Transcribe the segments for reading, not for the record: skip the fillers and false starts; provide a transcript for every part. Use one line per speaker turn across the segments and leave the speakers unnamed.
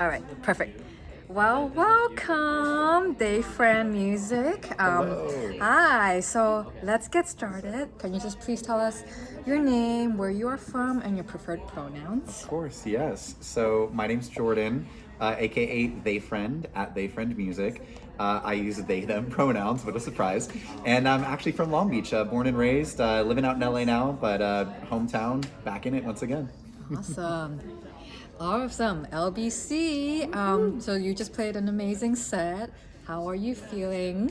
All right, perfect. Well, welcome, TheyFriend Music.
Hello.
Hi. So let's get started. Can you just please tell us your name, where you are from, and your preferred
Of
pronouns?
course, yes. So my name's Jordan, aka TheyFriend at TheyFriend Music. I use they them pronouns, what a surprise. And I'm actually from Long Beach, born and raised, living out in LA now, but hometown, back in it once again.
Awesome. Awesome. LBC. So you just played an amazing set. How are you feeling?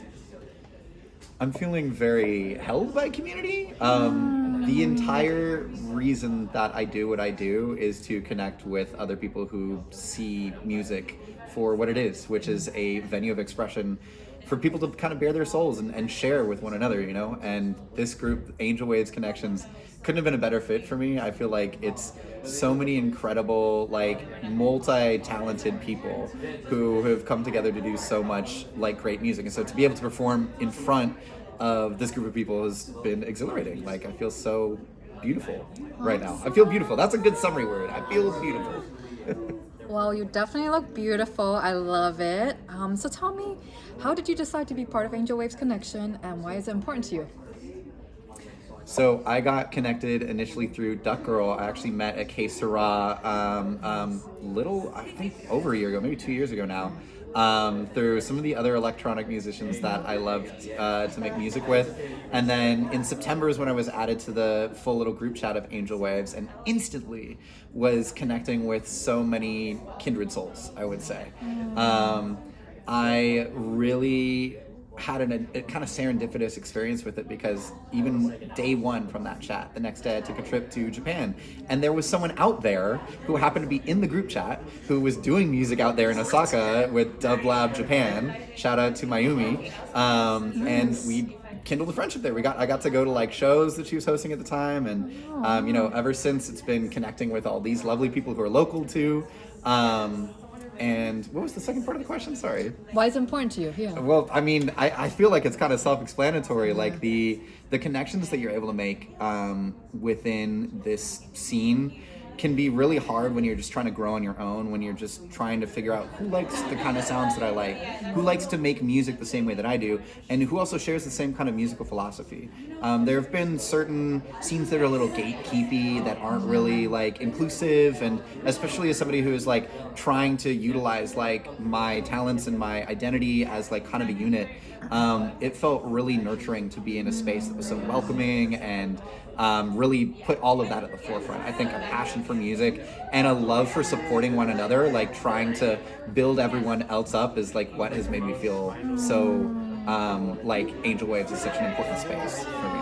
I'm feeling very held by community. The entire reason that I do what I do is to connect with other people who see music for what it is, which is a venue of expression for people to kind of bare their souls and share with one another, you know? And this group, Angel Waves Connections, couldn't have been a better fit for me. I feel like it's so many incredible, like multi-talented people who have come together to do so much like great music. And so to be able to perform in front of this group of people has been exhilarating. Like I feel so beautiful right now. I feel beautiful. That's a good summary word. I feel beautiful.
Well, you definitely look beautiful. I love it. So tell me, how did you decide to be part of Angel Waves Connection and why is it important to you?
So I got connected initially through Duck Girl. I actually met at K Sarah little, I think over a year ago, maybe 2 years ago now, through some of the other electronic musicians that I loved to make music with. And then in September is when I was added to the full little group chat of Angel Waves and instantly was connecting with so many kindred souls, I would say. I really had a kind of serendipitous experience with it because even day one from that chat, the next day I took a trip to Japan and there was someone out there who happened to be in the group chat who was doing music out there in Osaka with Dub Lab Japan. Shout out to Mayumi. And we kindled a friendship there. I got to go to like shows that she was hosting at the time, and ever since it's been connecting with all these lovely people who are local too. And what was the second part of the question? Sorry.
Why is it important to you? Yeah.
Well, I mean, I feel like it's kind of self-explanatory. Like the connections that you're able to make within this scene can be really hard when you're just trying to grow on your own, when you're just trying to figure out who likes the kind of sounds that I like, who likes to make music the same way that I do, and who also shares the same kind of musical philosophy. There have been certain scenes that are a little gatekeepy, that aren't really like inclusive, and especially as somebody who is like trying to utilize like my talents and my identity as like kind of a unit, it felt really nurturing to be in a space that was so welcoming and really put all of that at the forefront. I think a passion for music and a love for supporting one another, like trying to build everyone else up, is like what has made me feel so like Angel Waves is such an important space for me.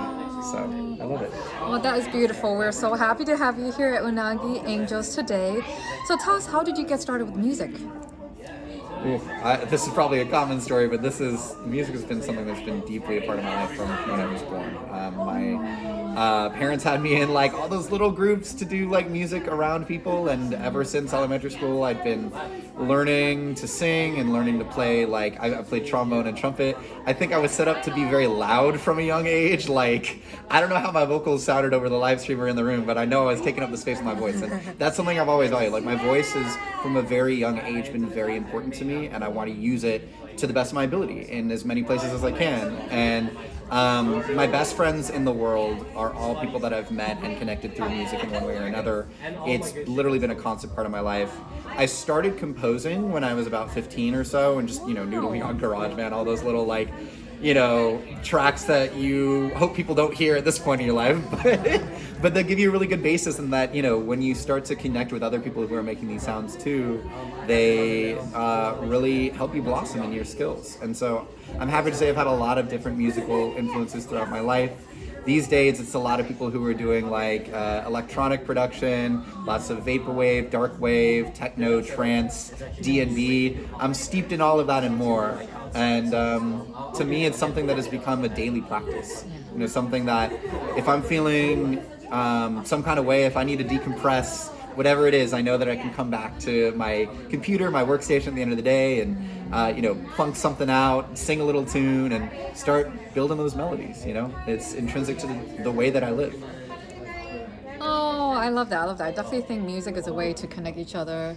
So I love it.
Well, that is beautiful. We're so happy to have you here at Unagi Angels today. So tell us, how did you get started with music?
This is probably a common story, but music has been something that's been deeply a part of my life from when I was born. My parents had me in like all those little groups to do like music around people, and ever since elementary school, I've been learning to sing and learning to play. Like I played trombone and trumpet. I think I was set up to be very loud from a young age. Like I don't know how my vocals sounded over the live stream or in the room, but I know I was taking up the space with my voice, and that's something I've always valued. Like my voice has, from a very young age, been very important to me, and I want to use it to the best of my ability in as many places as I can. And my best friends in the world are all people that I've met and connected through music in one way or another. It's literally been a constant part of my life. I started composing when I was about 15 or so, and just noodling on GarageBand, all those little like tracks that you hope people don't hear at this point in your life, but they give you a really good basis, in that when you start to connect with other people who are making these sounds too, they really help you blossom in your skills. And so I'm happy to say I've had a lot of different musical influences throughout my life. These days, it's a lot of people who are doing like electronic production, lots of vaporwave, dark wave, techno, trance, D&B. I'm steeped in all of that and more. And to me, it's something that has become a daily practice. Something that if I'm feeling some kind of way, if I need to decompress, whatever it is, I know that I can come back to my computer, my workstation at the end of the day, and plunk something out, sing a little tune, and start building those melodies. It's intrinsic to the way that I live.
Oh, I love that. I love that. I definitely think music is a way to connect each other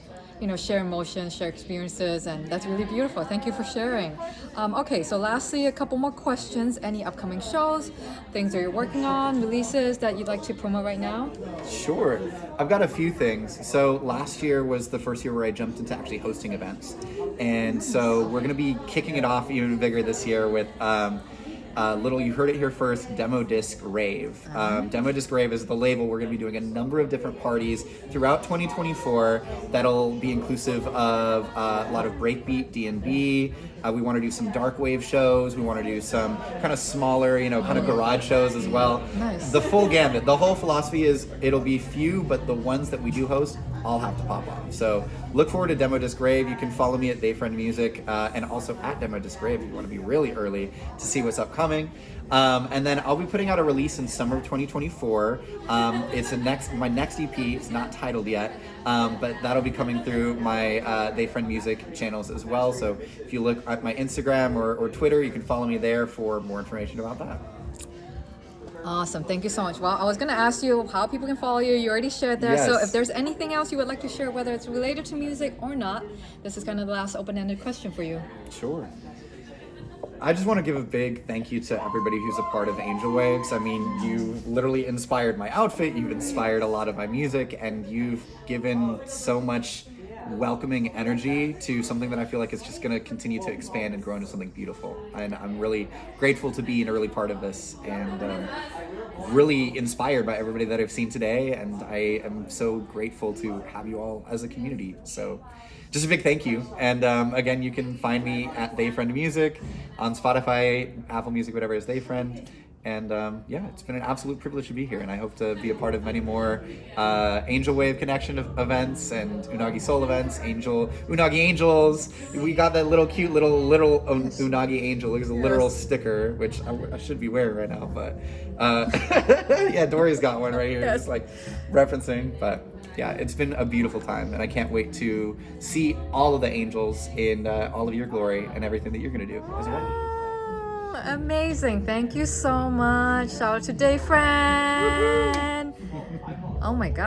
share emotions, share experiences, and that's really beautiful. Thank you for sharing. Okay, so lastly, a couple more questions. Any upcoming shows, things that you're working on, releases that you'd like to promote right now?
Sure. I've got a few things. So last year was the first year where I jumped into actually hosting events. And so we're going to be kicking it off even bigger this year with you heard it here first, Demo Disc Rave. Demo Disc Rave is the label. We're going to be doing a number of different parties throughout 2024 that'll be inclusive of a lot of breakbeat, D&B. We want to do some dark wave shows. We want to do some kind of smaller, kind of garage shows as well.
Nice.
The full gambit. The whole philosophy is it'll be few, but the ones that we do host all have to pop off. So look forward to Demo Disc Rave. You can follow me at TheyFriend Music and also at Demo Disc Rave if you want to be really early to see what's upcoming. And then I'll be putting out a release in summer of 2024. It's my next EP. It's not titled yet, but that'll be coming through my TheyFriend Music channels as well. So if you look at my Instagram or Twitter, you can follow me there for more information about that.
Awesome. Thank you so much. Well, I was going to ask you how people can follow you. You already shared there.
Yes.
So if there's anything else you would like to share, whether it's related to music or not, this is kind of the last open-ended question for you.
Sure. I just want to give a big thank you to everybody who's a part of Angel Waves. I mean, you literally inspired my outfit, you've inspired a lot of my music, and you've given so much welcoming energy to something that I feel like is just going to continue to expand and grow into something beautiful. And I'm really grateful to be an early part of this, and really inspired by everybody that I've seen today, and I am so grateful to have you all as a community. So just a big thank you. And again, you can find me at TheyFriend Music on Spotify, Apple Music, whatever is TheyFriend. And it's been an absolute privilege to be here, and I hope to be a part of many more Angel Wave Connection events and Unagi Soul events, Unagi Angels. We got that little cute little Unagi Angel. It's a literal sticker, which I should be wearing right now, but yeah, Dory's got one right here, just like referencing. But yeah, it's been a beautiful time, and I can't wait to see all of the angels in all of your glory and everything that you're going to do as well.
Amazing. Thank you so much. Shout out to TheyFriend. Oh my God.